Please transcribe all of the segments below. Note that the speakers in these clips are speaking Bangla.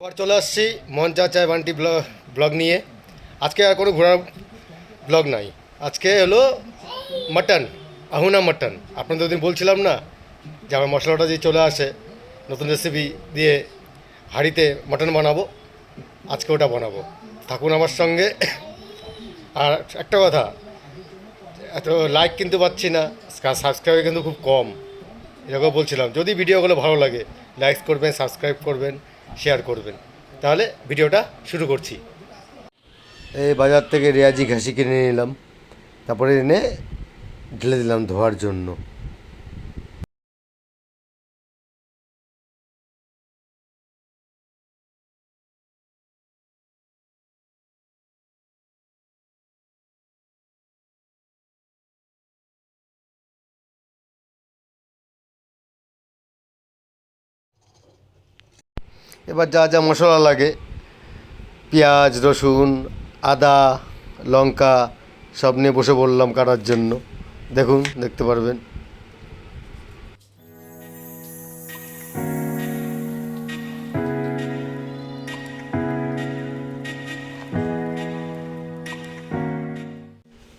আবার চলে আসছি মন চা চায় বান্টি ব্লগ নিয়ে। আজকে আর কোনো ঘোরার ব্লগ নাই। আজকে হলো মাটন, আহুনা মাটন। আপনাদের ওদিন বলছিলাম না যে আমার মশলাটা দিয়ে চলে আসে, নতুন রেসিপি দিয়ে হাঁড়িতে মাটন বানাবো। আজকে ওটা বানাবো, থাকুন আমার সঙ্গে। আর একটা কথা, এত লাইক কিন্তু পাচ্ছি না, সাবস্ক্রাইব কিন্তু খুব কম। এরকম বলছিলাম, যদি ভিডিওগুলো ভালো লাগে লাইক করবেন, সাবস্ক্রাইব করবেন, শেয়ার করবেন। তাহলে ভিডিওটা শুরু করছি। এই বাজার থেকে রেয়াজি ঘাসি কিনে নিলাম, তারপরে এনে ঢেলে দিলাম ধোয়ার জন্য। এবার যা যা মশলা লাগে, পেঁয়াজ, রসুন, আদা, লঙ্কা সব নিয়ে বসে পড়লাম কাটার জন্য। দেখুন, দেখতে পারবেন।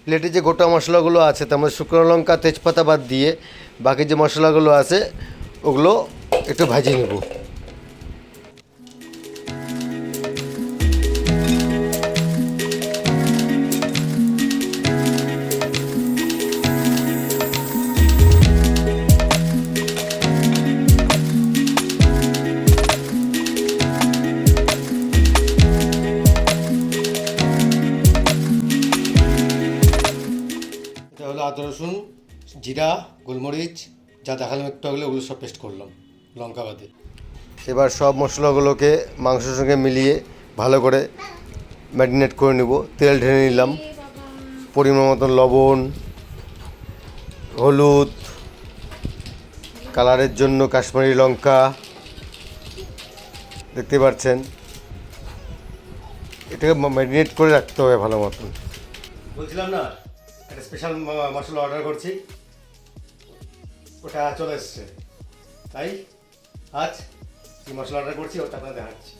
প্লেটে যে গোটা মশলাগুলো আছে তার মধ্যে শুকনো লঙ্কা, তেজপাতা বাদ দিয়ে বাকি যে মশলাগুলো আছে ওগুলো একটু ভাজিয়ে নেব। এটা হলো আদা, রসুন, জিরা, গোলমরিচ, যা দেখালাম একটু আগে, ওগুলো সব পেস্ট করলাম লঙ্কা বাদে। এবার সব মশলাগুলোকে মাংসের সঙ্গে মিলিয়ে ভালো করে ম্যারিনেট করে নেব। তেল ঢেলে নিলাম, পরিমাণ মতন লবণ, হলুদ, কালারের জন্য কাশ্মীরি লঙ্কা, দেখতে পাচ্ছেন। এটাকে ম্যারিনেট করে রাখতে হবে ভালো মতন। বলছিলাম না, একটা স্পেশাল মশলা অর্ডার করছি, ওটা চলে এসছে। তাই আজ কি মশলা অর্ডার করছি ওটা আপনাদের দেখাচ্ছি।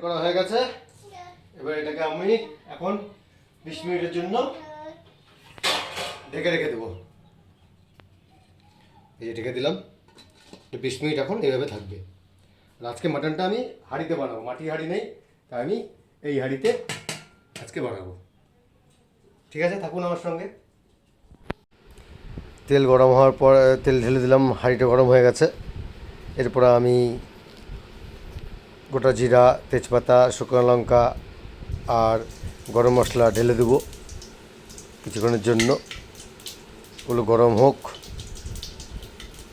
করা হয়ে গেছে। এবার এটাকে আমি এখন 20 মিনিটের জন্য ঢেকে রেখে দেবো। এই যে ঢেকে দিলাম, 20 মিনিট এখন এইভাবে থাকবে। আর আজকে মাটনটা আমি হাঁড়িতে বানাবো, মাটির হাঁড়ি নেই, তাই আমি এই হাঁড়িতে আজকে বানাবো। ঠিক আছে, থাকুন আমার সঙ্গে। তেল গরম হওয়ার পর তেল ঢেলে দিলাম, হাঁড়িটা গরম হয়ে গেছে। এরপর আমি গোটা জিরা, তেজপাতা, শুকনো লঙ্কা আর গরম মশলা ঢেলে দেবো কিছুক্ষণের জন্য। ওগুলো গরম হোক,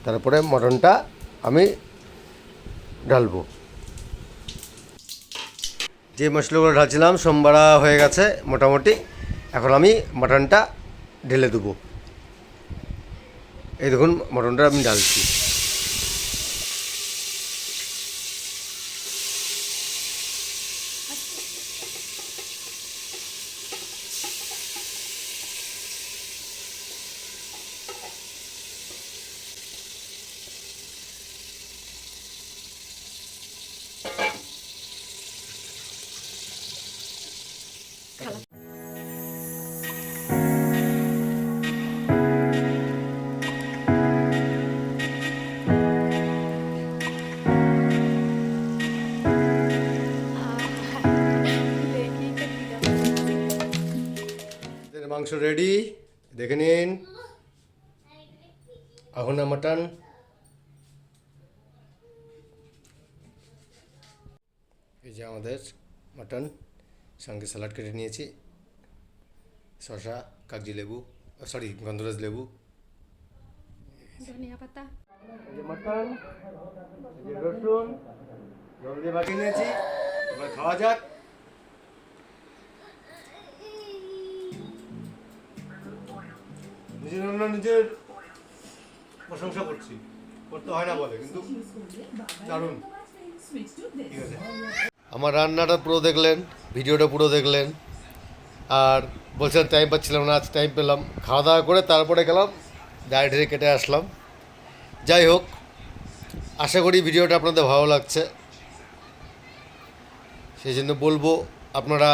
তারপরে মটনটা আমি ঢালবো। যে মশলাগুলো ঢালছিলাম সোমবারা হয়ে গেছে মোটামুটি। এখন আমি মটনটা ঢেলে দেবো। এই দেখুন, মটনটা আমি ঢালছি। মাংস রেডি, দেখে নিন। আহুনা মাটন। এই যে আমাদের মাটন সঙ্গে স্যালাড কেটে নিয়েছি, শসা, কাগজি লেবু, সরি গন্ধরাজ লেবু, ধনিয়া পাতা, এই যে মাটন, এই যে রসুন, জল দিয়ে মাখিয়ে নিয়েছি। এবার খাওয়া যাক। নিজের রান্না নিজের প্রশংসা করছি, করতে হয় না বলে, কিন্তু দারুণ। ঠিক আছে, আমার রান্নাটা পুরো দেখলেন, ভিডিওটা পুরো দেখলেন, আর বলছিলাম টাইম পাচ্ছিলাম না, আজ টাইম পেলাম। খাওয়া দাওয়া করে তারপরে গেলাম, ডায়েরি কেটে আসলাম। যাই হোক, আশা করি ভিডিওটা আপনাদের ভালো লাগছে। সেই জন্য বলবো আপনারা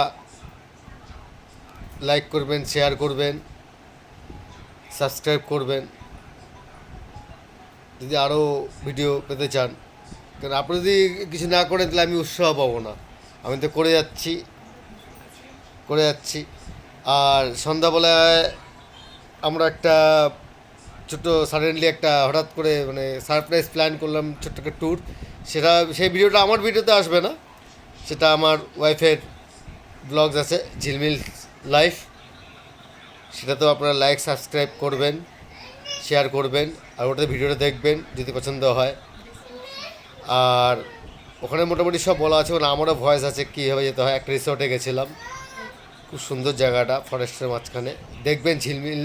লাইক করবেন, শেয়ার করবেন, সাবস্ক্রাইব করবেন যদি আরও ভিডিও পেতে চান। কারণ আপনি যদি কিছু না করেন তাহলে আমি উৎসাহ পাবো না। আমি তো করে যাচ্ছি। আর সন্ধ্যাবেলায় আমরা একটা ছোটো সাডেনলি একটা হঠাৎ করে মানে সারপ্রাইজ প্ল্যান করলাম, ছোট্ট একটা ট্যুর। সেই ভিডিওটা আমার ভিডিওতে আসবে না, সেটা আমার ওয়াইফের ব্লগস আছে, ঝিলমিল লাইফ। সেটাতেও আপনারা লাইক সাবস্ক্রাইব করবেন, শেয়ার করবেন, আর ওটাতে ভিডিওটা দেখবেন যদি পছন্দ হয়। আর ওখানে মোটামুটি সব বলা আছে, মানে আমারও ভয়েস আছে কীভাবে যেতে হয়। একটা রিসোর্টে গেছিলাম, খুব সুন্দর জায়গাটা, ফরেস্টের মাঝখানে। দেখবেন ঝিলমিল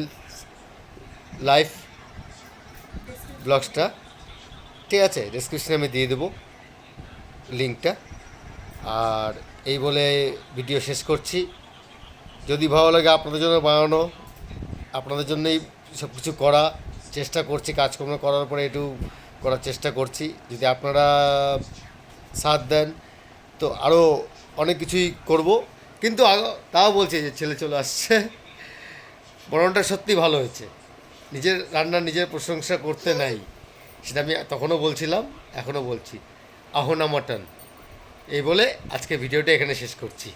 লাইফ ব্লগসটা, ঠিক আছে? ডেসক্রিপশনে আমি দিয়ে দেবো লিঙ্কটা। আর এই বলে ভিডিও শেষ করছি। যদি ভালো লাগে, আপনাদের জন্য বানানো, আপনাদের জন্যই সব কিছু করা চেষ্টা করছি, কাজকর্ম করার পরে একটু করার চেষ্টা করছি। যদি আপনারা সাথ দেন তো আরও অনেক কিছুই করব। কিন্তু তাও বলছি যে ছেলে চলে আসছে, বরণটা সত্যি ভালো হয়েছে। নিজের রান্না নিজের প্রশংসা করতে নাই, সেটা আমি তখনও বলছিলাম, এখনও বলছি। আহোনা মটন। এই বলে আজকে ভিডিওটা এখানে শেষ করছি।